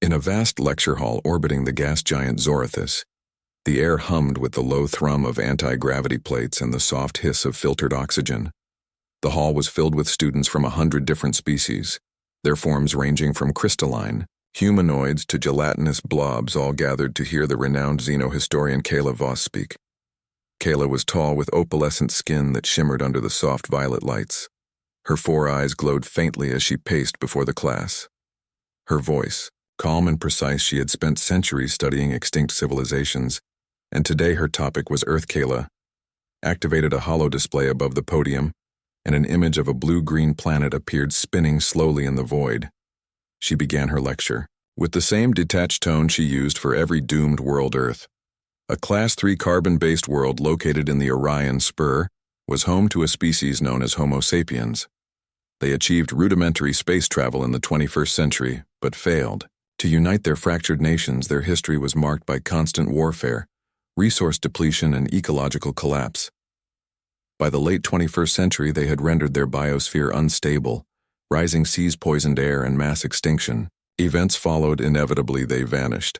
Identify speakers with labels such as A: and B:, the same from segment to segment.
A: In a vast lecture hall orbiting the gas giant Zorithus, the air hummed with the low thrum of anti-gravity plates and the soft hiss of filtered oxygen. The hall was filled with students from 100 different species, their forms ranging from crystalline, humanoids to gelatinous blobs, all gathered to hear the renowned xenohistorian Kayla Voss speak. Kayla was tall with opalescent skin that shimmered under the soft violet lights. Her 4 eyes glowed faintly as she paced before the class. Her voice, calm and precise, she had spent centuries studying extinct civilizations, and today her topic was Earth. Kayla activated a holo display above the podium, and an image of a blue-green planet appeared spinning slowly in the void. She began her lecture, with the same detached tone she used for every doomed world. Earth, a Class 3 carbon-based world located in the Orion Spur, was home to a species known as Homo sapiens. They achieved rudimentary space travel in the 21st century, but failed. To unite their fractured nations, their history was marked by constant warfare, resource depletion, and ecological collapse. By the late 21st century, they had rendered their biosphere unstable. Rising seas poisoned air and mass extinction. Events followed. Inevitably, they vanished.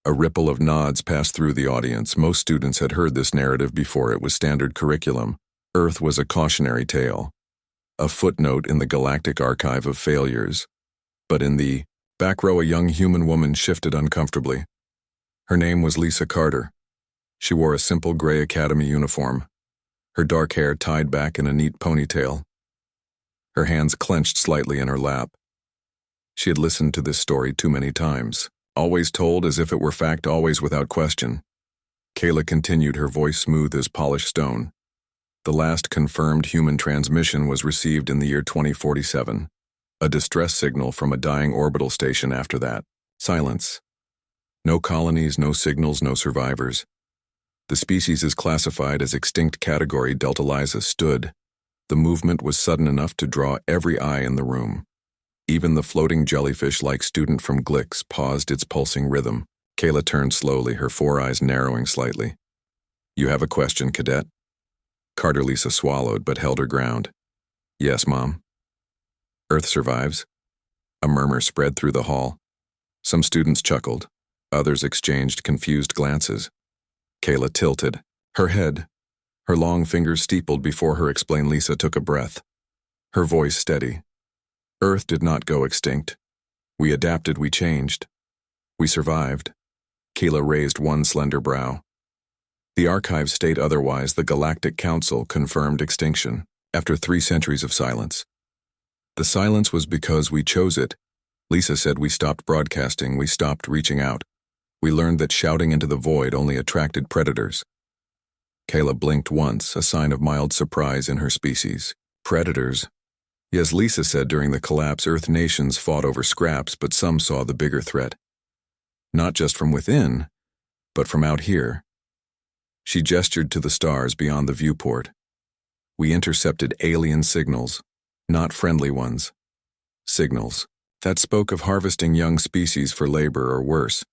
A: A ripple of nods passed through the audience. Most students had heard this narrative before. It was standard curriculum. Earth was a cautionary tale, a footnote in the galactic archive of failures. But in the back row, a young human woman shifted uncomfortably. Her name was Lisa Carter. She wore a simple gray academy uniform, her dark hair tied back in a neat ponytail. Her hands clenched slightly in her lap. She had listened to this story too many times, always told as if it were fact, always without question. Kayla continued, her voice smooth as polished stone. The last confirmed human transmission was received in the year 2047. A distress signal from a dying orbital station. After that, silence. No colonies, no signals, no survivors. The species is classified as extinct category. Delta Liza stood. The movement was sudden enough to draw every eye in the room. Even the floating jellyfish-like student from Glix paused its pulsing rhythm. Kayla turned slowly, her 4 eyes narrowing slightly. "You have a question, cadet?" Carter Lisa swallowed but held her ground. "Yes, Mom." "Earth survives?" A murmur spread through the hall. Some students chuckled. Others exchanged confused glances. Kayla tilted. Her head, her long fingers steepled before her explained. Lisa took a breath, her voice steady. "Earth did not go extinct. We adapted, we changed. We survived." Kayla raised one slender brow. "The archives state otherwise. The Galactic Council confirmed extinction after 3 centuries of silence. The silence was because we chose it." Lisa said, "We stopped broadcasting, we stopped reaching out. We learned that shouting into the void only attracted predators." Kayla blinked once, a sign of mild surprise in her species. "Predators?" "Yes," Lisa said, "during the collapse, Earth nations fought over scraps, but some saw the bigger threat. Not just from within, but from out here." She gestured to the stars beyond the viewport. "We intercepted alien signals, not friendly ones. Signals that spoke of harvesting young species for labor or worse.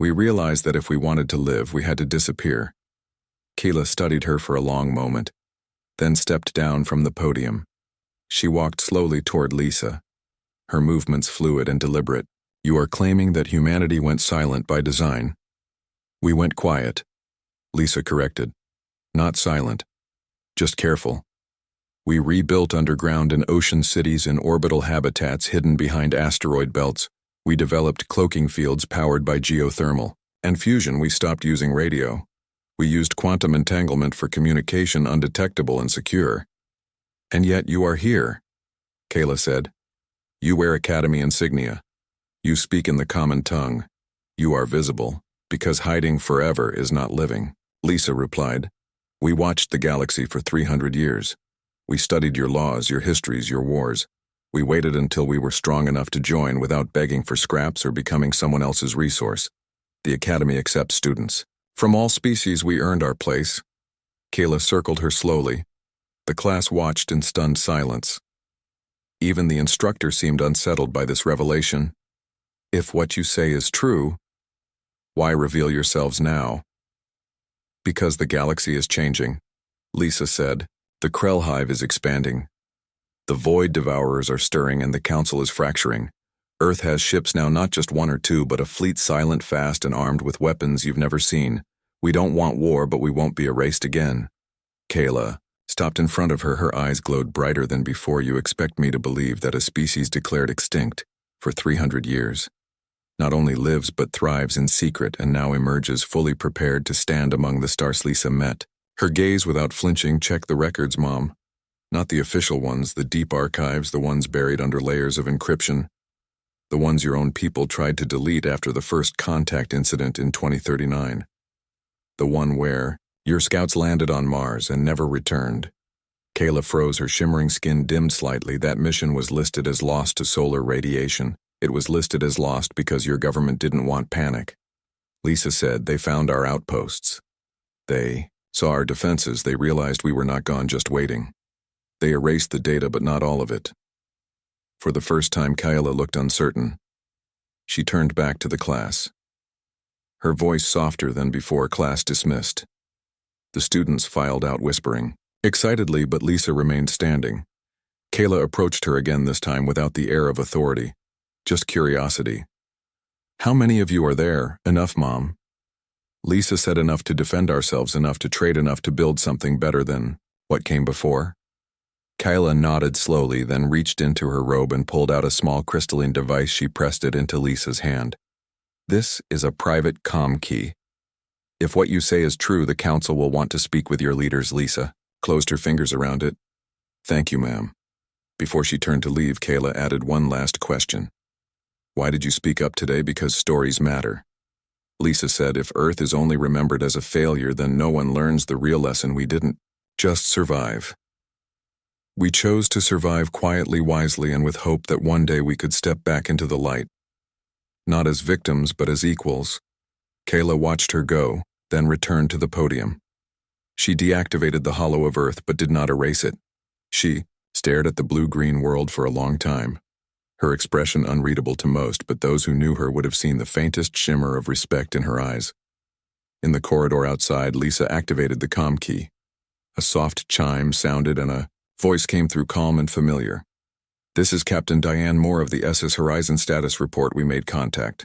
A: We realized that if we wanted to live, we had to disappear." Kayla studied her for a long moment, then stepped down from the podium. She walked slowly toward Lisa, her movements fluid and deliberate. "You are claiming that humanity went silent by design." "We went quiet," Lisa corrected. "Not silent, just careful. We rebuilt underground in ocean cities and orbital habitats hidden behind asteroid belts. We developed cloaking fields powered by geothermal and fusion. We stopped using radio. We used quantum entanglement for communication, undetectable and secure. And yet you are here," Kayla said. "You wear Academy insignia. You speak in the common tongue. You are visible, because hiding forever is not living." Lisa replied, "We watched the galaxy for 300 years. We studied your laws, your histories, your wars. We waited until we were strong enough to join without begging for scraps or becoming someone else's resource. The Academy accepts students. From all species we earned our place." Kayla circled her slowly. The class watched in stunned silence. Even the instructor seemed unsettled by this revelation. "If what you say is true, why reveal yourselves now?" "Because the galaxy is changing," Lisa said. "The Krell hive is expanding. The void devourers are stirring and the council is fracturing. Earth has ships now, not just one or two, but a fleet silent, fast, and armed with weapons you've never seen. We don't want war, but we won't be erased again. Kayla stopped in front of her. Her eyes glowed brighter than before. You expect me to believe that a species declared extinct for 300 years not only lives but thrives in secret and now emerges fully prepared to stand among the stars? Lisa met. Her gaze without flinching. Check the records, Mom. Not the official ones, the deep archives, the ones buried under layers of encryption. The ones your own people tried to delete after the first contact incident in 2039. The one where your scouts landed on Mars and never returned. Kayla froze, her shimmering skin dimmed slightly. That mission was listed as lost to solar radiation. It was listed as lost because your government didn't want panic. Lisa said, they found our outposts. They saw our defenses. They realized we were not gone, just waiting. They erased the data, but not all of it. For the first time, Kayla looked uncertain. She turned back to the class. Her voice softer than before. Class dismissed. The students filed out whispering excitedly, but Lisa remained standing. Kayla approached her again, this time without the air of authority, just curiosity. How many of you are there? Enough, Mom. Lisa said, enough to defend ourselves, enough to trade, enough to build something better than what came before. Kayla nodded slowly, then reached into her robe and pulled out a small crystalline device. She pressed it into Lisa's hand. This is a private comm key. If what you say is true, the council will want to speak with your leaders. Lisa closed her fingers around it. Thank you, ma'am. Before she turned to leave, Kayla added one last question. Why did you speak up today? Because stories matter. Lisa said, if Earth is only remembered as a failure, then no one learns the real lesson. We didn't just survive. We chose to survive quietly, wisely, and with hope that one day we could step back into the light. Not as victims, but as equals. Kayla watched her go, then returned to the podium. She deactivated the hollow of Earth, but did not erase it. She stared at the blue-green world for a long time. Her expression unreadable to most, but those who knew her would have seen the faintest shimmer of respect in her eyes. In the corridor outside, Lisa activated the comm key. A soft chime sounded and a voice came through, calm and familiar. This is Captain Diane Moore of the SS Horizon status report. We made contact.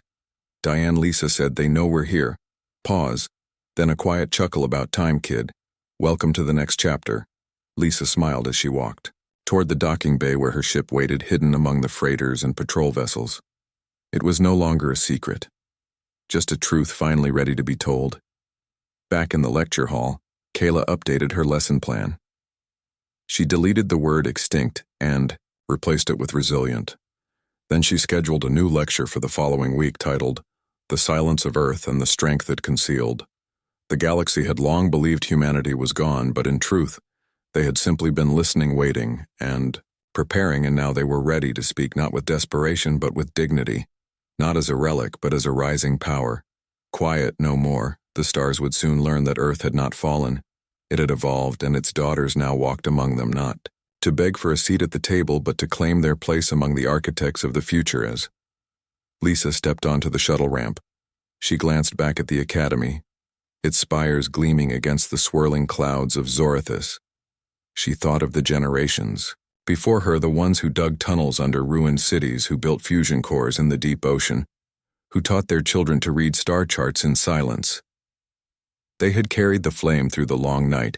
A: Diane, Lisa said, they know we're here. Pause. Then a quiet chuckle. About time, kid. Welcome to the next chapter. Lisa smiled as she walked toward the docking bay where her ship waited, hidden among the freighters and patrol vessels. It was no longer a secret. Just a truth finally ready to be told. Back in the lecture hall, Kayla updated her lesson plan. She deleted the word extinct and replaced it with resilient. Then she scheduled a new lecture for the following week titled, The Silence of Earth and the Strength It Concealed. The galaxy had long believed humanity was gone, but in truth, they had simply been listening, waiting, and preparing, and now they were ready to speak, not with desperation, but with dignity. Not as a relic, but as a rising power. Quiet no more. The stars would soon learn that Earth had not fallen. It had evolved, and its daughters now walked among them, not to beg for a seat at the table, but to claim their place among the architects of the future. As Lisa stepped onto the shuttle ramp, she glanced back at the academy, its spires gleaming against the swirling clouds of Zorithus. She thought of the generations before her, the ones who dug tunnels under ruined cities, who built fusion cores in the deep ocean, who taught their children to read star charts in silence. They had carried the flame through the long night,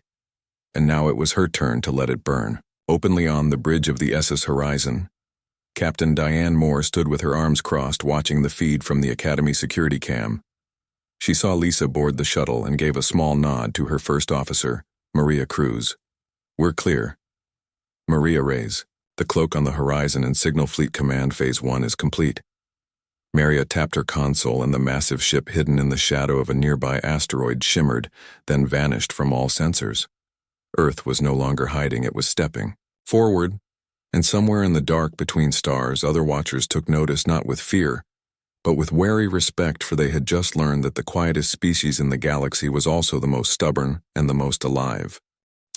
A: and now it was her turn to let it burn. Openly on the bridge of the SS Horizon, Captain Diane Moore stood with her arms crossed, watching the feed from the Academy security cam. She saw Lisa board the shuttle and gave a small nod to her first officer, Maria Cruz. We're clear. Maria Reyes, the cloak on the horizon and Signal Fleet Command Phase 1 is complete. Maria tapped her console and the massive ship hidden in the shadow of a nearby asteroid shimmered, then vanished from all sensors. Earth was no longer hiding, it was stepping forward, and somewhere in the dark between stars, other watchers took notice, not with fear, but with wary respect, for they had just learned that the quietest species in the galaxy was also the most stubborn and the most alive.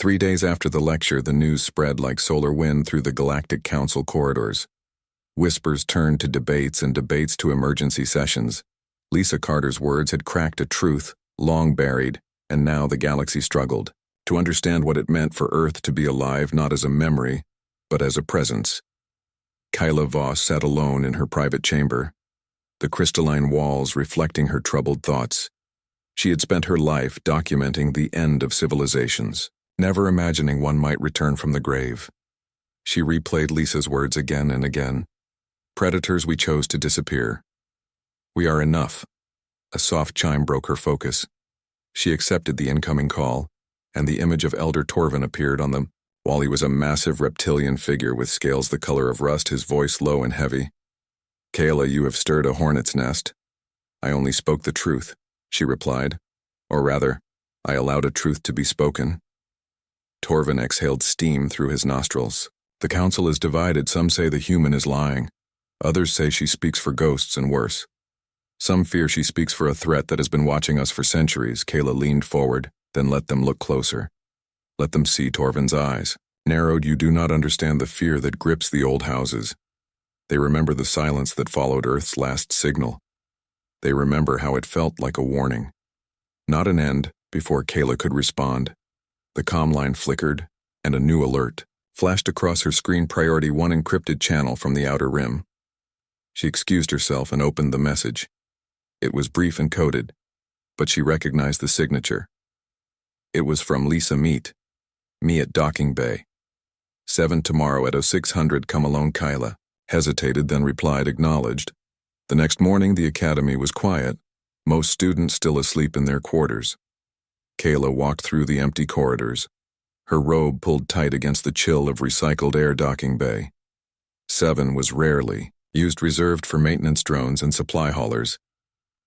A: 3 days after the lecture, the news spread like solar wind through the Galactic Council corridors. Whispers turned to debates and debates to emergency sessions. Lisa Carter's words had cracked a truth, long buried, and now the galaxy struggled to understand what it meant for Earth to be alive, not as a memory, but as a presence. Kyla Voss sat alone in her private chamber, the crystalline walls reflecting her troubled thoughts. She had spent her life documenting the end of civilizations, never imagining one might return from the grave. She replayed Lisa's words again and again. Predators we chose to disappear. We are enough. A soft chime broke her focus. She accepted the incoming call, and the image of Elder Torvin appeared on them. While he was a massive reptilian figure with scales the color of rust, his voice low and heavy. Kayla, you have stirred a hornet's nest. I only spoke the truth, she replied. Or rather, I allowed a truth to be spoken. Torvin exhaled steam through his nostrils. The council is divided. Some say the human is lying. Others say she speaks for ghosts and worse. Some fear she speaks for a threat that has been watching us for centuries. Kayla leaned forward, then let them look closer. Let them see Torvin's eyes. Narrowed, you do not understand the fear that grips the old houses. They remember the silence that followed Earth's last signal. They remember how it felt like a warning. Not an end. Before Kayla could respond, the comm line flickered, and a new alert flashed across her screen. Priority 1 encrypted channel from the Outer Rim. She excused herself and opened the message. It was brief and coded, but she recognized the signature. It was from Lisa. Meet me at Docking Bay. 7 tomorrow at 0600. Come alone. Kyla hesitated, then replied, acknowledged. The next morning the academy was quiet, most students still asleep in their quarters. Kayla walked through the empty corridors, her robe pulled tight against the chill of recycled air. Docking Bay 7 was rarely used, reserved for maintenance drones and supply haulers.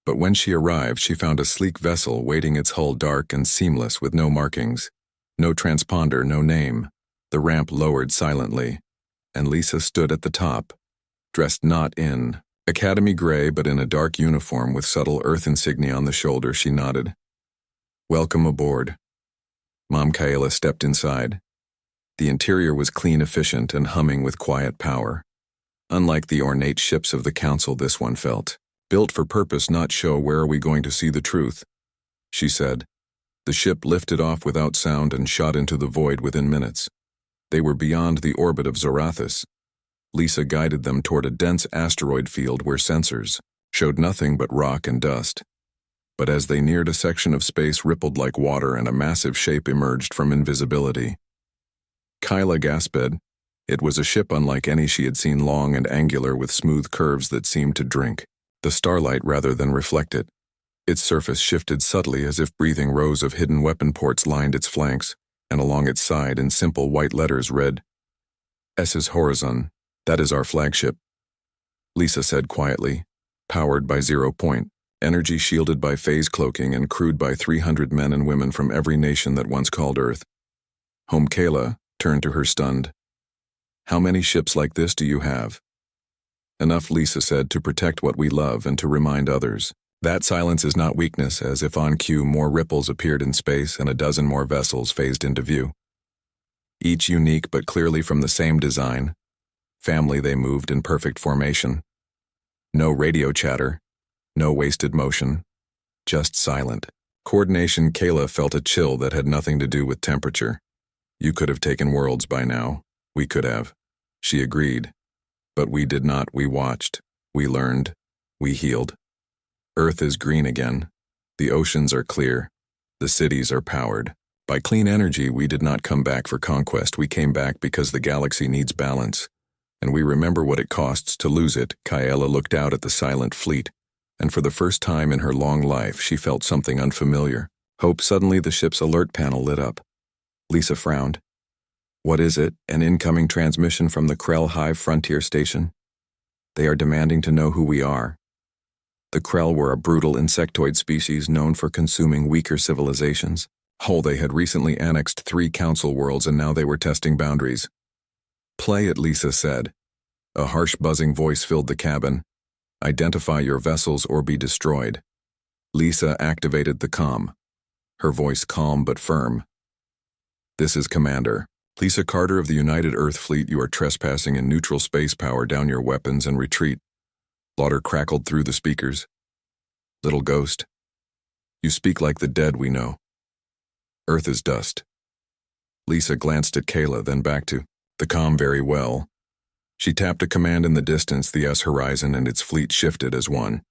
A: But when she arrived, she found a sleek vessel waiting, its hull dark and seamless with no markings, no transponder, no name. The ramp lowered silently, and Lisa stood at the top, dressed not in academy gray but in a dark uniform with subtle Earth insignia on the shoulder. She nodded. Welcome aboard. Mom. Kayla stepped inside. The interior was clean, efficient, and humming with quiet power. Unlike the ornate ships of the council, this one felt built for purpose, not show. Where are we going to see the truth? She said. The ship lifted off without sound and shot into the void within minutes. They were beyond the orbit of Zorathus. Lisa guided them toward a dense asteroid field where sensors showed nothing but rock and dust. But as they neared, a section of space rippled like water and a massive shape emerged from invisibility. Kyla gasped. It was a ship unlike any she had seen, long and angular with smooth curves that seemed to drink the starlight rather than reflect it. Its surface shifted subtly as if breathing. Rows of hidden weapon ports lined its flanks, and along its side in simple white letters read, "S's Horizon, that is our flagship," Lisa said quietly. Powered by 0 point, energy shielded by phase cloaking and crewed by 300 men and women from every nation that once called Earth home. Kayla turned to her, stunned. How many ships like this do you have? Enough, Lisa said, to protect what we love and to remind others. That silence is not weakness. As if on cue, more ripples appeared in space and a dozen more vessels phased into view. Each unique but clearly from the same design. Family, they moved in perfect formation. No radio chatter, no wasted motion, just silent coordination. Kayla felt a chill that had nothing to do with temperature. You could have taken worlds by now. We could have, she agreed. But we did not. We watched, we learned, we healed. Earth is green again. The oceans are clear. The cities are powered by clean energy. We did not come back for conquest. We came back because the galaxy needs balance, and we remember what it costs to lose it. Kyla looked out at the silent fleet, and for the first time in her long life, she felt something unfamiliar. Hope. Suddenly the ship's alert panel lit up. Lisa frowned. What is it? An incoming transmission from the Krell Hive Frontier Station? They are demanding to know who we are. The Krell were a brutal insectoid species known for consuming weaker civilizations. They had recently annexed 3 council worlds and now they were testing boundaries. Play it, Lisa said. A harsh buzzing voice filled the cabin. Identify your vessels or be destroyed. Lisa activated the comm, her voice calm but firm. This is Commander Lisa Carter of the United Earth Fleet. You are trespassing in neutral space. Power down your weapons and retreat. Laughter crackled through the speakers. Little ghost, you speak like the dead we know. Earth is dust. Lisa glanced at Kayla, then back to the comm. Very well. She tapped a command in the distance. The S horizon and its fleet shifted as one.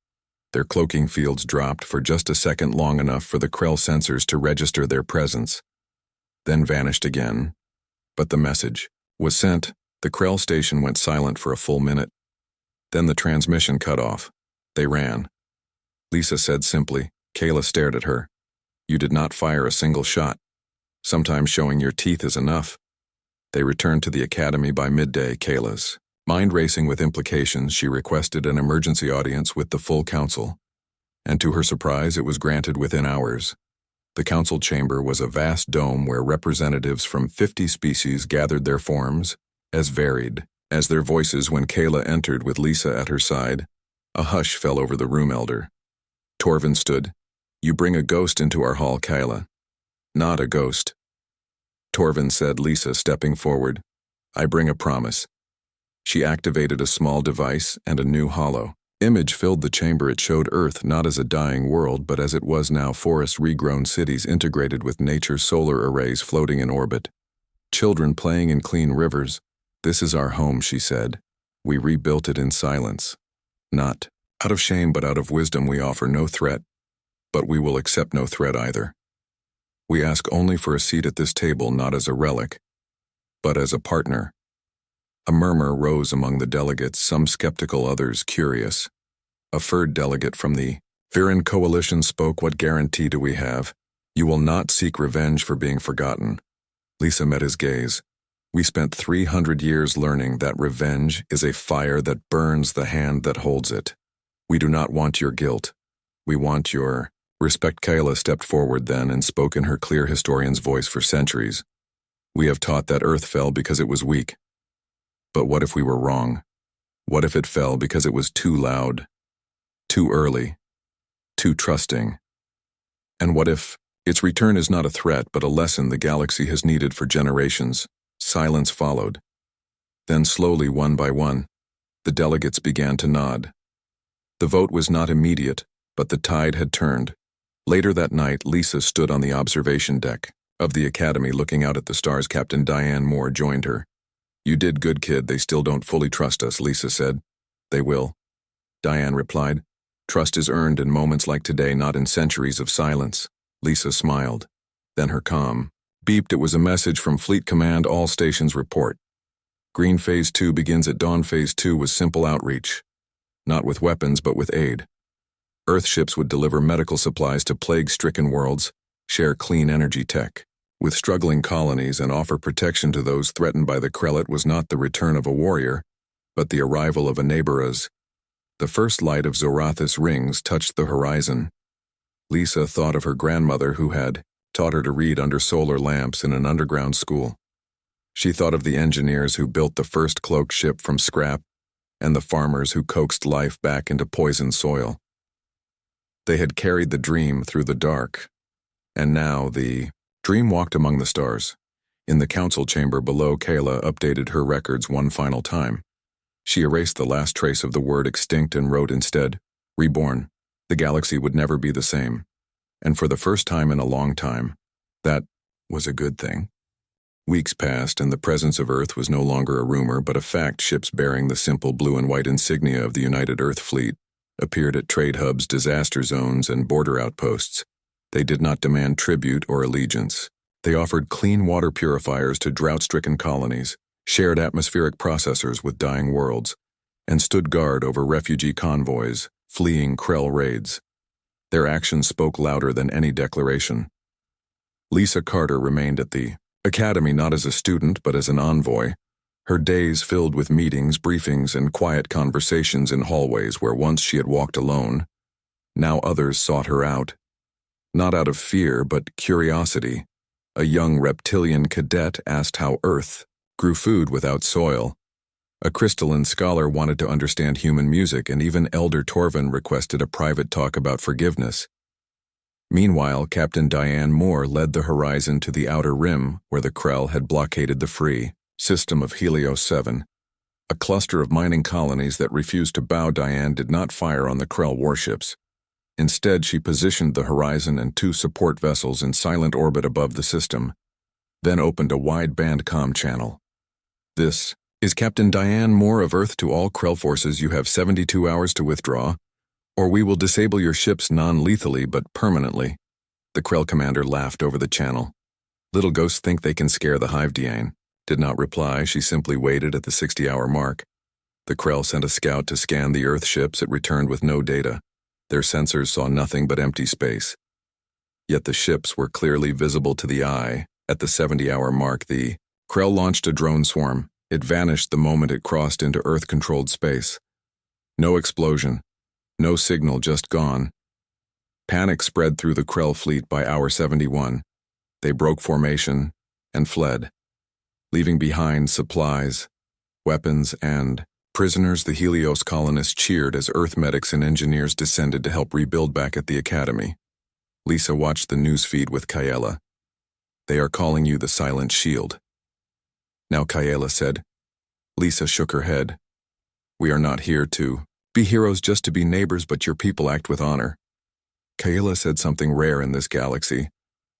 A: Their cloaking fields dropped for just a second, long enough for the Krell sensors to register their presence, then vanished again. But the message was sent. The Krell station went silent for a full minute. Then the transmission cut off. They ran. Lisa said simply. Kayla stared at her. You did not fire a single shot. Sometimes showing your teeth is enough. They returned to the academy by midday. Kayla's mind racing with implications, she requested an emergency audience with the full council. And to her surprise, it was granted within hours. The council chamber was a vast dome where representatives from 50 species gathered, their forms as varied as their voices. When Kayla entered with Lisa at her side, a hush fell over the room. Elder Torvin stood. You bring a ghost into our hall, Kayla. Not a ghost, Torvin said, Lisa stepping forward. I bring a promise. She activated a small device, and a new hollow image filled the chamber. It showed Earth not as a dying world, but as it was now: forests, regrown cities integrated with nature, solar arrays floating in orbit, children playing in clean rivers. This is our home, she said. We rebuilt it in silence. Not out of shame, but out of wisdom. We offer no threat, but we will accept no threat either. We ask only for a seat at this table, not as a relic, but as a partner. A murmur rose among the delegates, some skeptical, others curious. A third delegate from the Viren coalition spoke. What guarantee do we have? You will not seek revenge for being forgotten. Lisa met his gaze. We spent 300 years learning that revenge is a fire that burns the hand that holds it. We do not want your guilt. We want your respect. Kayla stepped forward then and spoke in her clear historian's voice. For centuries, we have taught that Earth fell because it was weak. But what if we were wrong? What if it fell because it was too loud, too early, too trusting? And what if its return is not a threat, but a lesson the galaxy has needed for generations? Silence followed. Then slowly, one by one, the delegates began to nod. The vote was not immediate, but the tide had turned. Later that night, Lisa stood on the observation deck of the academy looking out at the stars. Captain Diane Moore joined her. You did good, kid. They still don't fully trust us, Lisa said. They will, Diane replied. Trust is earned in moments like today, not in centuries of silence. Lisa smiled. Then her comm beeped. It was a message from Fleet Command. All stations report. Green Phase 2 begins at dawn. Phase 2 was simple outreach. Not with weapons, but with aid. Earth ships would deliver medical supplies to plague-stricken worlds, share clean energy tech with struggling colonies, and offer protection to those threatened by the Krell. It was not the return of a warrior, but the arrival of a neighbor. As the first light of Zorathis rings touched the horizon, Lisa thought of her grandmother, who had taught her to read under solar lamps in an underground school. She thought of the engineers who built the first cloaked ship from scrap, and the farmers who coaxed life back into poisoned soil. They had carried the dream through the dark, and now the dream walked among the stars. In the council chamber below, Kayla updated her records one final time. She erased the last trace of the word extinct and wrote instead, reborn. The galaxy would never be the same. And for the first time in a long time, that was a good thing. Weeks passed, and the presence of Earth was no longer a rumor, but a fact. Ships bearing the simple blue and white insignia of the United Earth Fleet appeared at trade hubs, disaster zones, and border outposts. They did not demand tribute or allegiance. They offered clean water purifiers to drought-stricken colonies, shared atmospheric processors with dying worlds, and stood guard over refugee convoys fleeing Krell raids. Their actions spoke louder than any declaration. Lisa Carter remained at the academy not as a student but as an envoy, her days filled with meetings, briefings, and quiet conversations in hallways where once she had walked alone. Now others sought her out. Not out of fear, but curiosity. A young reptilian cadet asked how Earth grew food without soil. A crystalline scholar wanted to understand human music, and even Elder Torvin requested a private talk about forgiveness. Meanwhile, Captain Diane Moore led the horizon to the outer rim, where the Krell had blockaded the free system of Helios 7. A cluster of mining colonies that refused to bow. Diane did not fire on the Krell warships. Instead, she positioned the horizon and 2 support vessels in silent orbit above the system, then opened a wide-band comm channel. This Is Captain Diane Moore of Earth to all Krell forces? You have 72 hours to withdraw, or we will disable your ships non-lethally but permanently. The Krell commander laughed over the channel. Little ghosts think they can scare the hive. Diane did not reply. She simply waited at the 60-hour mark. The Krell sent a scout to scan the Earth ships. It returned with no data. Their sensors saw nothing but empty space. Yet the ships were clearly visible to the eye. At the 70-hour mark, the Krell launched a drone swarm. It vanished the moment it crossed into Earth-controlled space. No explosion. No signal, just gone. Panic spread through the Krell fleet by hour 71. They broke formation and fled, leaving behind supplies, weapons, and prisoners. The Helios colonists cheered as Earth medics and engineers descended to help rebuild back at the academy. Lisa watched the news feed with Kayla. They are calling you the Silent Shield. Now, Kayla said. Lisa shook her head. We are not here to be heroes, just to be neighbors, but your people act with honor. Kayla said something rare in this galaxy.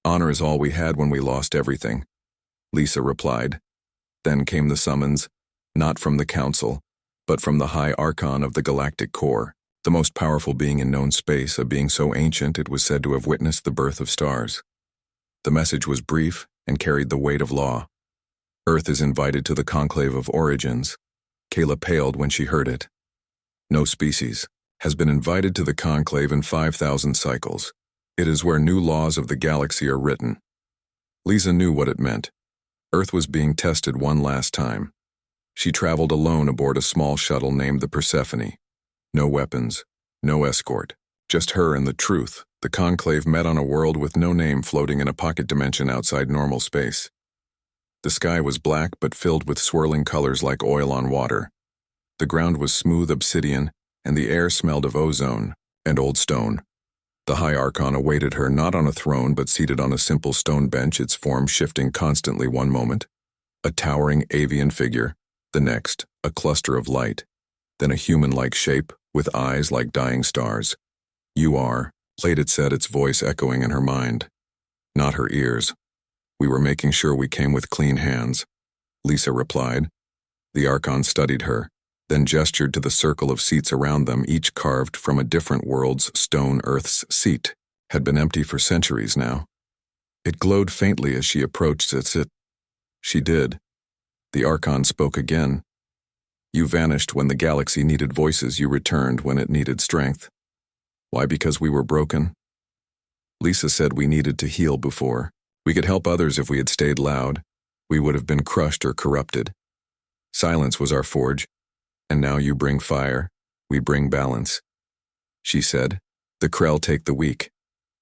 A: Honor is all we had when we lost everything. Lisa replied. Then came the summons, not from the Council, but from the High Archon of the Galactic Core, the most powerful being in known space, a being so ancient it was said to have witnessed the birth of stars. The message was brief and carried the weight of law. Earth is invited to the Conclave of Origins. Kayla paled when she heard it. No species has been invited to the Conclave in 5,000 cycles. It is where new laws of the galaxy are written. Lisa knew what it meant. Earth was being tested one last time. She traveled alone aboard a small shuttle named the Persephone. No weapons, no escort, just her and the truth. The Conclave met on a world with no name, floating in a pocket dimension outside normal space. The sky was black but filled with swirling colors like oil on water. The ground was smooth obsidian, and the air smelled of ozone and old stone. The High Archon awaited her, not on a throne but seated on a simple stone bench, its form shifting constantly. One moment, a towering avian figure, the next, a cluster of light, then a human-like shape with eyes like dying stars. You are, late it said, its voice echoing in her mind. Not her ears. We were making sure we came with clean hands, Lisa replied. The Archon studied her, then gestured to the circle of seats around them, each carved from a different world's stone. Earth's seat had been empty for centuries now. It glowed faintly as she approached it. She did. The Archon spoke again. You vanished when the galaxy needed voices. You returned when it needed strength. Why? Because we were broken? Lisa said we needed to heal before. We could help others if we had stayed loud. We would have been crushed or corrupted. Silence was our forge. And now you bring fire, we bring balance. She said, the Krell take the weak.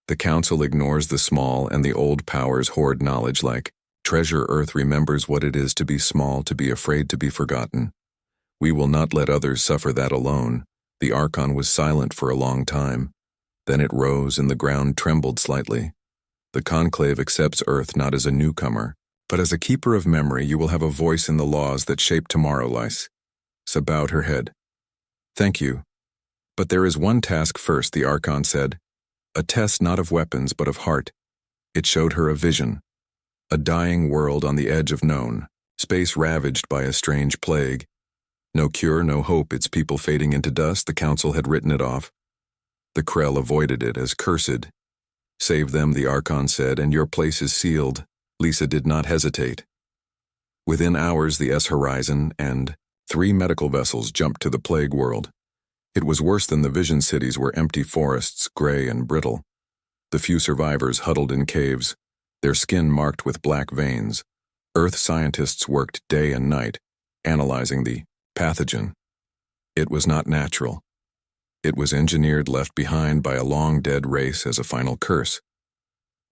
A: The Council ignores the small, and the old powers hoard knowledge like treasure. Earth remembers what it is to be small, to be afraid, to be forgotten. We will not let others suffer that alone. The Archon was silent for a long time. Then it rose and the ground trembled slightly. The Conclave accepts Earth not as a newcomer, but as a keeper of memory. You will have a voice in the laws that shape tomorrow. Lisa bowed her head. Thank you. But there is one task first, the Archon said. A test not of weapons but of heart. It showed her a vision. A dying world on the edge of known, space ravaged by a strange plague. No cure, no hope, its people fading into dust. The Council had written it off. The Krell avoided it as cursed. Save them, the Archon said, and your place is sealed. Lisa did not hesitate. Within hours, the S-Horizon and 3 medical vessels jumped to the plague world. It was worse than the Vision cities, were empty forests, gray and brittle. The few survivors huddled in caves, their skin marked with black veins. Earth scientists worked day and night, analyzing the pathogen. It was not natural. It was engineered, left behind by a long-dead race as a final curse.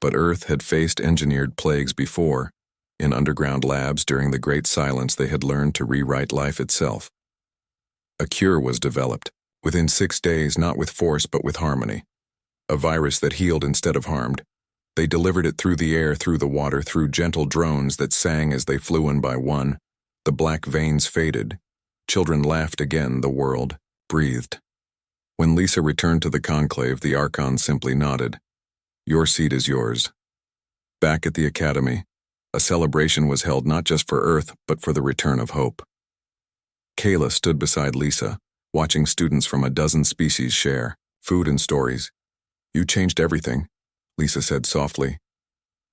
A: But Earth had faced engineered plagues before. In underground labs during the Great Silence, they had learned to rewrite life itself. A cure was developed, within 6 days, not with force but with harmony. A virus that healed instead of harmed. They delivered it through the air, through the water, through gentle drones that sang as they flew one by one. The black veins faded. Children laughed again. The world breathed. When Lisa returned to the Conclave, the Archon simply nodded. Your seat is yours. Back at the Academy, a celebration was held not just for Earth, but for the return of hope. Kayla stood beside Lisa, watching students from a dozen species share food and stories. "You changed everything," Lisa said softly.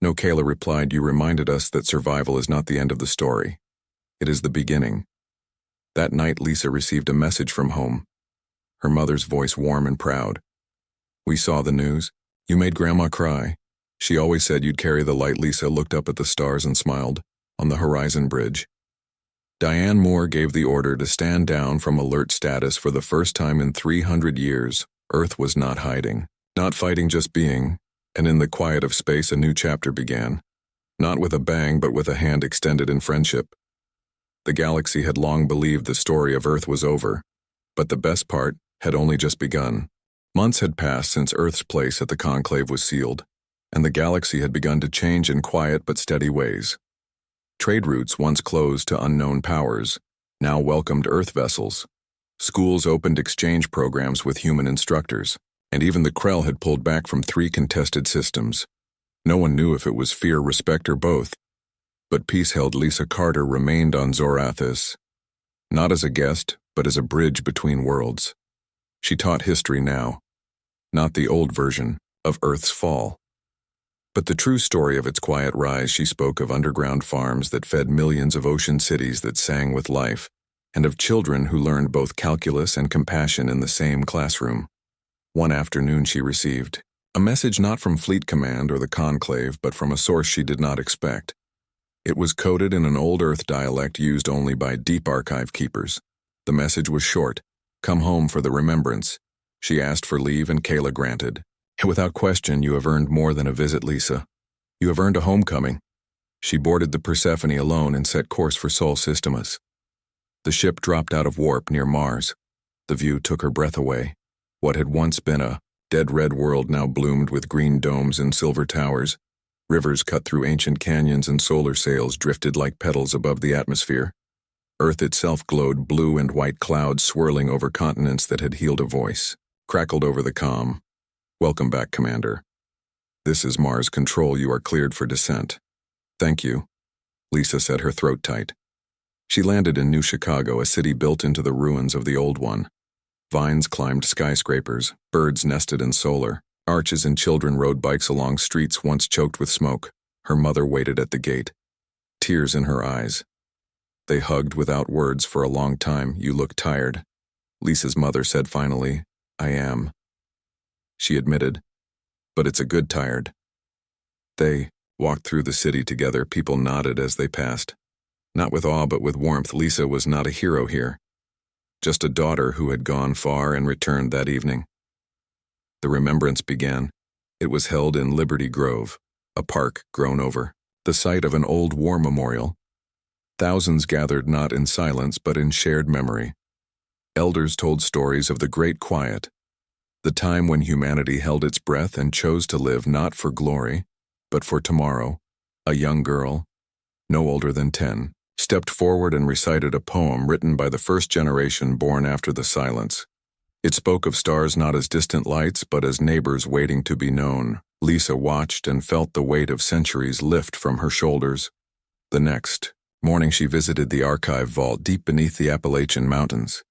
A: No, Kayla replied, "You reminded us that survival is not the end of the story. It is the beginning." That night, Lisa received a message from home, her mother's voice warm and proud. "We saw the news. You made Grandma cry. She always said you'd carry the light." Lisa looked up at the stars and smiled. On the horizon bridge, Diane Moore gave the order to stand down from alert status. For the first time in 300 years, Earth was not hiding, not fighting, just being, and in the quiet of space a new chapter began. Not with a bang, but with a hand extended in friendship. The galaxy had long believed the story of Earth was over, but the best part had only just begun. Months had passed since Earth's place at the conclave was sealed, and the galaxy had begun to change in quiet but steady ways. Trade routes, once closed to unknown powers, now welcomed Earth vessels. Schools opened exchange programs with human instructors, and even the Krell had pulled back from 3 contested systems. No one knew if it was fear, respect, or both. But peace held. Lisa Carter remained on Zorathis, not as a guest, but as a bridge between worlds. She taught history now, not the old version of Earth's fall, but the true story of its quiet rise. She spoke of underground farms that fed millions, of ocean cities that sang with life, and of children who learned both calculus and compassion in the same classroom. One afternoon she received a message not from Fleet Command or the Conclave, but from a source she did not expect. It was coded in an old Earth dialect used only by deep archive keepers. The message was short: "Come home for the remembrance." She asked for leave and Kayla granted. "Without question, you have earned more than a visit, Lisa. You have earned a homecoming." She boarded the Persephone alone and set course for Sol Systemas. The ship dropped out of warp near Mars. The view took her breath away. What had once been a dead red world now bloomed with green domes and silver towers. Rivers cut through ancient canyons and solar sails drifted like petals above the atmosphere. Earth itself glowed, blue and white clouds swirling over continents that had healed. A voice crackled over the comm. "Welcome back, Commander. This is Mars Control. You are cleared for descent." "Thank you," Lisa said, her throat tight. She landed in New Chicago, a city built into the ruins of the old one. Vines climbed skyscrapers, birds nested in solar arches, and children rode bikes along streets once choked with smoke. Her mother waited at the gate, tears in her eyes. They hugged without words for a long time. "You look tired," Lisa's mother said finally. "I am," she admitted, "but it's a good tired." They walked through the city together. People nodded as they passed. Not with awe, but with warmth. Lisa was not a hero here, just a daughter who had gone far and returned that evening. The remembrance began. It was held in Liberty Grove, a park grown over, the site of an old war memorial. Thousands gathered not in silence but in shared memory. Elders told stories of the Great Quiet, the time when humanity held its breath and chose to live not for glory, but for tomorrow. A young girl, no older than 10, stepped forward and recited a poem written by the first generation born after the silence. It spoke of stars not as distant lights, but as neighbors waiting to be known. Lisa watched and felt the weight of centuries lift from her shoulders. The next morning she visited the archive vault deep beneath the Appalachian Mountains.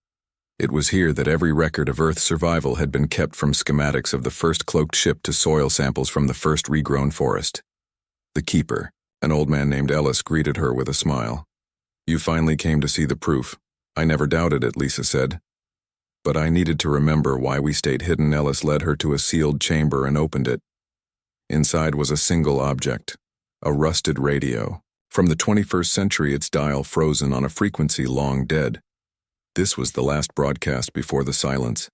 A: It was here that every record of Earth's survival had been kept, from schematics of the first cloaked ship to soil samples from the first regrown forest. The keeper, an old man named Ellis, greeted her with a smile. "You finally came to see the proof. I never doubted it," Lisa said. "But I needed to remember why we stayed hidden." Ellis led her to a sealed chamber and opened it. Inside was a single object, a rusted radio. From the 21st century, its dial frozen on a frequency long dead. This was the last broadcast before the silence.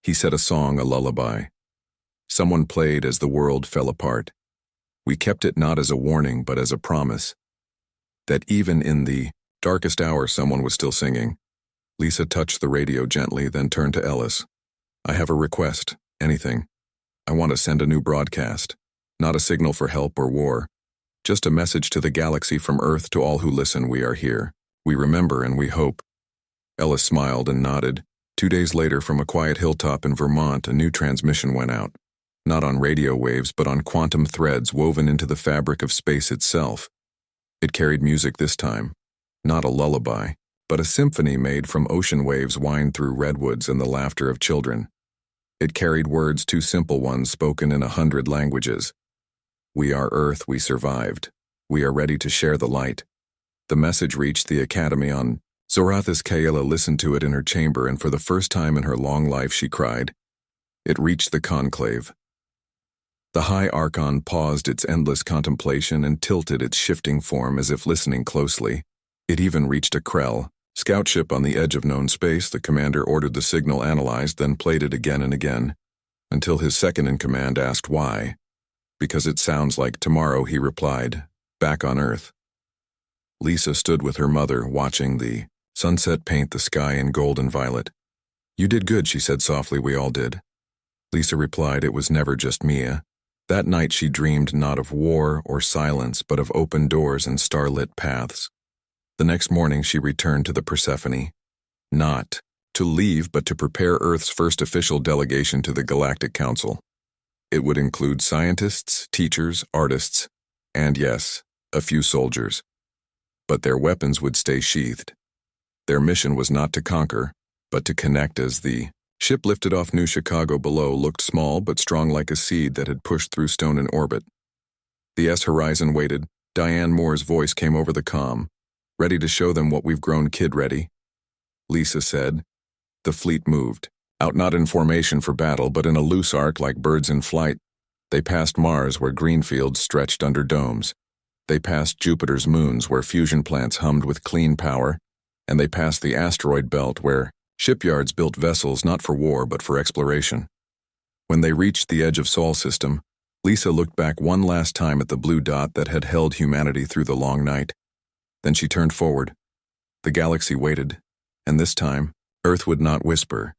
A: He said a song, a lullaby. Someone played as the world fell apart. We kept it not as a warning, but as a promise. That even in the darkest hour, someone was still singing. Lisa touched the radio gently, then turned to Ellis. "I have a request. Anything. I want to send a new broadcast. Not a signal for help or war. Just a message to the galaxy from Earth to all who listen. We are here. We remember and we hope." Ellis smiled and nodded. 2 days later, from a quiet hilltop in Vermont, a new transmission went out. Not on radio waves, but on quantum threads woven into the fabric of space itself. It carried music this time. Not a lullaby, but a symphony made from ocean waves whined through redwoods and the laughter of children. It carried words, two simple ones spoken in 100 languages. We are Earth, we survived. We are ready to share the light. The message reached the Academy on Zorathis. Kayla listened to it in her chamber, and for the first time in her long life she cried. It reached the conclave. The High Archon paused its endless contemplation and tilted its shifting form as if listening closely. It even reached a Krell scout ship on the edge of known space. The commander ordered the signal analyzed, then played it again and again, until his second-in-command asked why. Because it sounds like tomorrow, he replied, back on Earth. Lisa stood with her mother, watching the sunset paint the sky in gold and violet. You did good, she said softly. We all did. Lisa replied, it was never just Mia. That night she dreamed not of war or silence, but of open doors and starlit paths. The next morning she returned to the Persephone, not to leave but to prepare Earth's first official delegation to the Galactic Council. It would include scientists, teachers, artists, and yes, a few soldiers. But their weapons would stay sheathed. Their mission was not to conquer, but to connect. As the ship lifted off New Chicago, below looked small but strong, like a seed that had pushed through stone in orbit. The S horizon waited. Diane Moore's voice came over the comm. Ready to show them what we've grown, kid, ready? Lisa said. The fleet moved, out not in formation for battle, but in a loose arc like birds in flight. They passed Mars, where green fields stretched under domes. They passed Jupiter's moons, where fusion plants hummed with clean power. And they passed the asteroid belt, where shipyards built vessels not for war but for exploration. When they reached the edge of Sol system, Lisa looked back one last time at the blue dot that had held humanity through the long night. Then she turned forward. The galaxy waited, and this time, Earth would not whisper.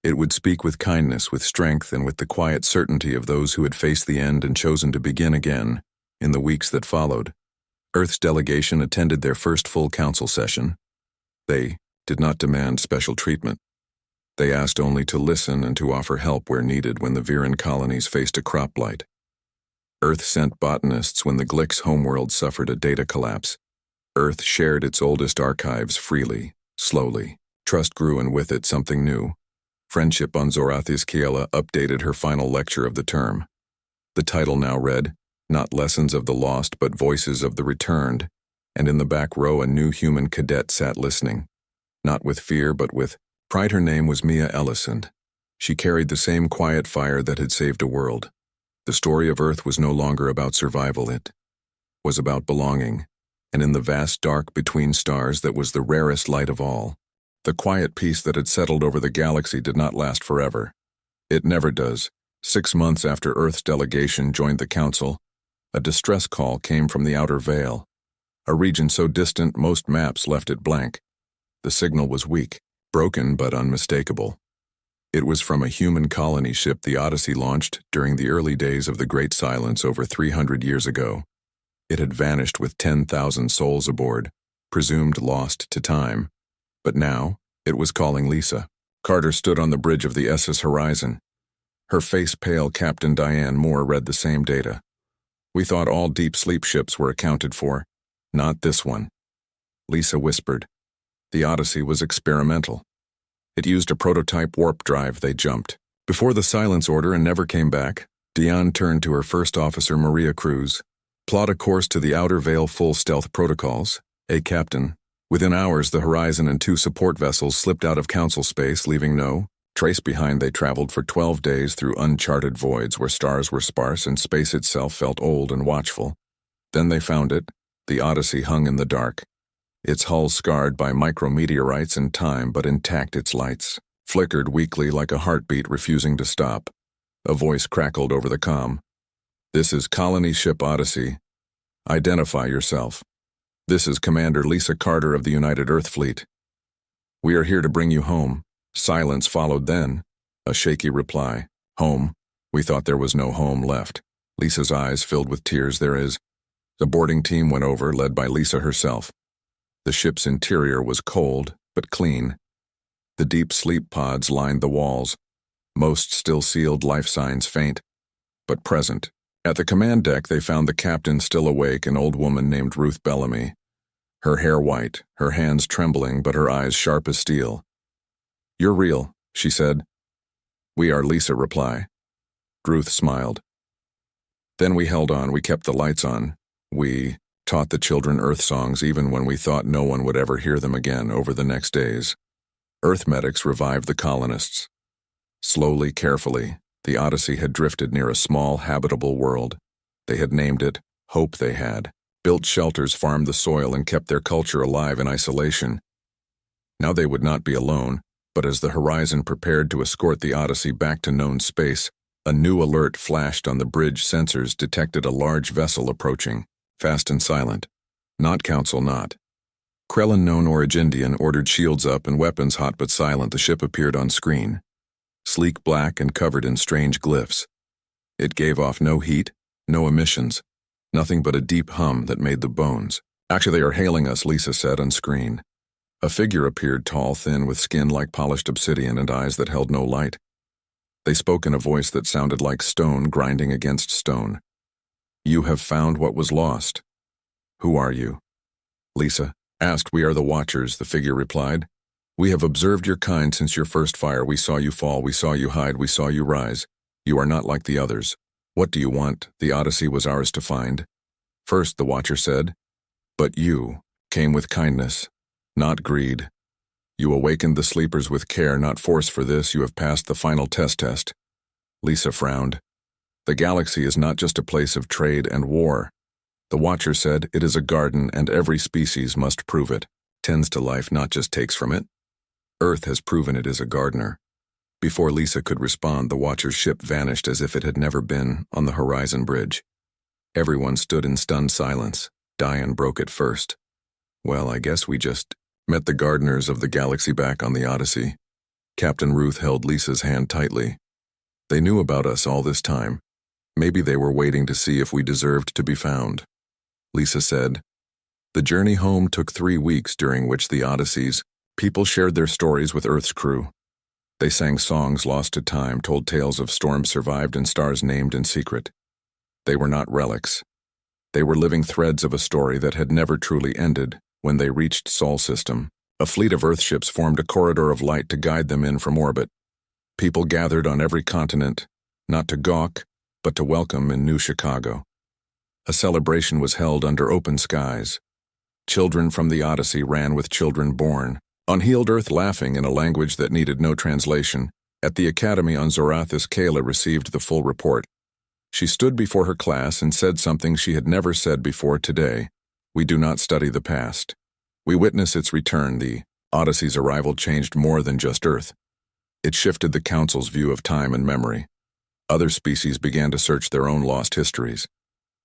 A: It would speak with kindness, with strength, and with the quiet certainty of those who had faced the end and chosen to begin again. In the weeks that followed, Earth's delegation attended their first full council session. They did not demand special treatment. They asked only to listen and to offer help where needed when the Viren colonies faced a crop blight. Earth sent botanists when the Glick's homeworld suffered a data collapse. Earth shared its oldest archives freely, slowly. Trust grew, and with it something new. Friendship on Zorathis. Kiela updated her final lecture of the term. The title now read, not Lessons of the Lost but Voices of the Returned, and in the back row a new human cadet sat listening. Not with fear but with pride. Her name was Mia Ellison. She carried the same quiet fire that had saved a world. The story of Earth was no longer about survival, it was about belonging. And in the vast dark between stars that was the rarest light of all. The quiet peace that had settled over the galaxy did not last forever. It never does. 6 months after Earth's delegation joined the council, a distress call came from the outer veil, a region so distant most maps left it blank. The signal was weak, broken but unmistakable. It was from a human colony ship the Odyssey launched during the early days of the Great Silence over 300 years ago. It had vanished with 10,000 souls aboard, presumed lost to time. But now, it was calling Lisa. Carter stood on the bridge of the SS Horizon. Her face pale. Captain Diane Moore read the same data. We thought all deep sleep ships were accounted for. Not this one. Lisa whispered. The Odyssey was experimental. It used a prototype warp drive. They jumped before the silence order and never came back. Diane turned to her first officer, Maria Cruz. Plot a course to the outer veil. Full stealth protocols. A captain. Within hours, the Horizon and 2 support vessels slipped out of council space, leaving no trace behind. They traveled for 12 days through uncharted voids where stars were sparse and space itself felt old and watchful. Then they found it. The Odyssey hung in the dark. Its hull scarred by micrometeorites and time, but intact. Its lights flickered weakly like a heartbeat refusing to stop. A voice crackled over the comm. This is Colony Ship Odyssey. Identify yourself. This is Commander Lisa Carter of the United Earth Fleet. We are here to bring you home. Silence followed then. A shaky reply. Home? We thought there was no home left. Lisa's eyes filled with tears. There is. The boarding team went over, led by Lisa herself. The ship's interior was cold, but clean. The deep sleep pods lined the walls. Most still sealed, life signs faint, but present. At the command deck, they found the captain still awake, an old woman named Ruth Bellamy. her hair white, her hands trembling but her eyes sharp as steel. "You're real," she said. "We are," Lisa replied. Ruth smiled. Then we held on, we kept the lights on. We taught the children Earth songs even when we thought no one would ever hear them again. Over the next days, Earth medics revived the colonists. Slowly, carefully, the Odyssey had drifted near a small, habitable world. They had named it Hope. They had built shelters, farmed the soil, and kept their culture alive in isolation. Now they would not be alone, but as the horizon prepared to escort the Odyssey back to known space, a new alert flashed on the bridge. Sensors detected a large vessel approaching, fast and silent. Not Council, not. Krell, unknown Origindian, ordered shields up and weapons hot but silent. The ship appeared on screen, sleek black and covered in strange glyphs. It gave off no heat, no emissions, nothing but a deep hum that made the bones. "Actually, they are hailing us," Lisa said on screen. A figure appeared, tall, thin, with skin like polished obsidian and eyes that held no light. They spoke in a voice that sounded like stone grinding against stone. "You have found what was lost. Who are you?" Lisa asked. "We are the Watchers," the figure replied. "We have observed your kind since your first fire. We saw you fall, we saw you hide, we saw you rise. You are not like the others. What do you want? The Odyssey was ours to find." "First," the Watcher said, "but you came with kindness, not greed. You awakened the sleepers with care, not force. For this, you have passed the final test. Lisa frowned. "The galaxy is not just a place of trade and war." The Watcher said, "It is a garden, and every species must prove it. Tends to life, not just takes from it. Earth has proven it is a gardener." Before Lisa could respond, the Watcher's ship vanished as if it had never been on the horizon bridge. Everyone stood in stunned silence. Diane broke it first. "Well, I guess we just met the gardeners of the galaxy back on the Odyssey." Captain Ruth held Lisa's hand tightly. "They knew about us all this time. Maybe they were waiting to see if we deserved to be found." Lisa said. The journey home took 3 weeks, during which the Odyssey's people shared their stories with Earth's crew. They sang songs lost to time, told tales of storms survived and stars named in secret. They were not relics. They were living threads of a story that had never truly ended. When they reached Sol System, a fleet of Earth ships formed a corridor of light to guide them in from orbit. People gathered on every continent, not to gawk, but to welcome in New Chicago. A celebration was held under open skies. Children from the Odyssey ran with children born on healed Earth, laughing in a language that needed no translation. At the academy on Zorathis, Kayla received the full report. She stood before her class and said something she had never said before. "Today, we do not study the past. We witness its return." The Odyssey's arrival changed more than just Earth. It shifted the Council's view of time and memory. Other species began to search their own lost histories.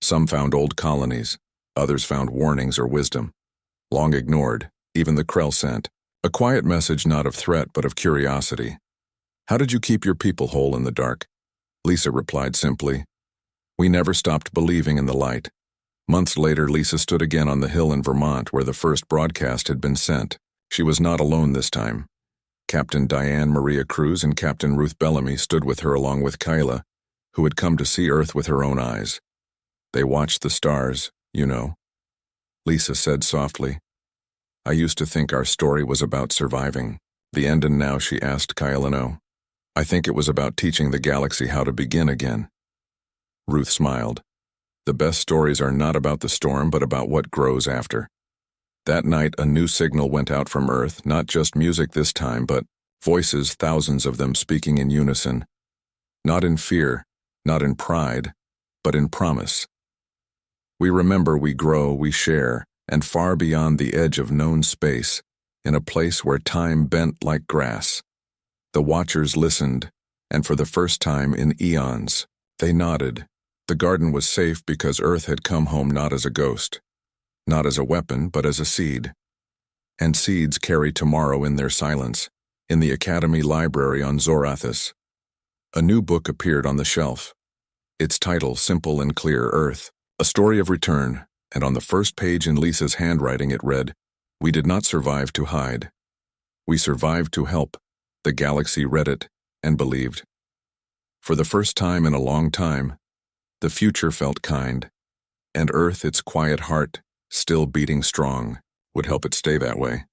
A: Some found old colonies, others found warnings or wisdom, long ignored. Even the Krell sent a quiet message, not of threat but of curiosity. "How did you keep your people whole in the dark?" Lisa replied simply, "We never stopped believing in the light." Months later, Lisa stood again on the hill in Vermont where the first broadcast had been sent. She was not alone this time. Captain Diane Maria Cruz and Captain Ruth Bellamy stood with her, along with Kyla, who had come to see Earth with her own eyes. "They watched the stars, you know," Lisa said softly. "I used to think our story was about surviving the end, and now," she asked Kyla, "no. I think it was about teaching the galaxy how to begin again." Ruth smiled. "The best stories are not about the storm, but about what grows after." That night, a new signal went out from Earth, not just music this time, but voices, thousands of them speaking in unison. Not in fear, not in pride, but in promise. "We remember, we grow, we share, and far beyond the edge of known space, in a place where time bent like grass." The Watchers listened, and for the first time in eons, they nodded. The garden was safe because Earth had come home not as a ghost, not as a weapon, but as a seed. And seeds carry tomorrow in their silence. In the Academy Library on Zorathis, a new book appeared on the shelf. Its title, simple and clear, Earth, A Story of Return, and on the first page in Lisa's handwriting it read, "We did not survive to hide. We survived to help." The galaxy read it and believed. For the first time in a long time, the future felt kind, and Earth, its quiet heart, still beating strong, would help it stay that way.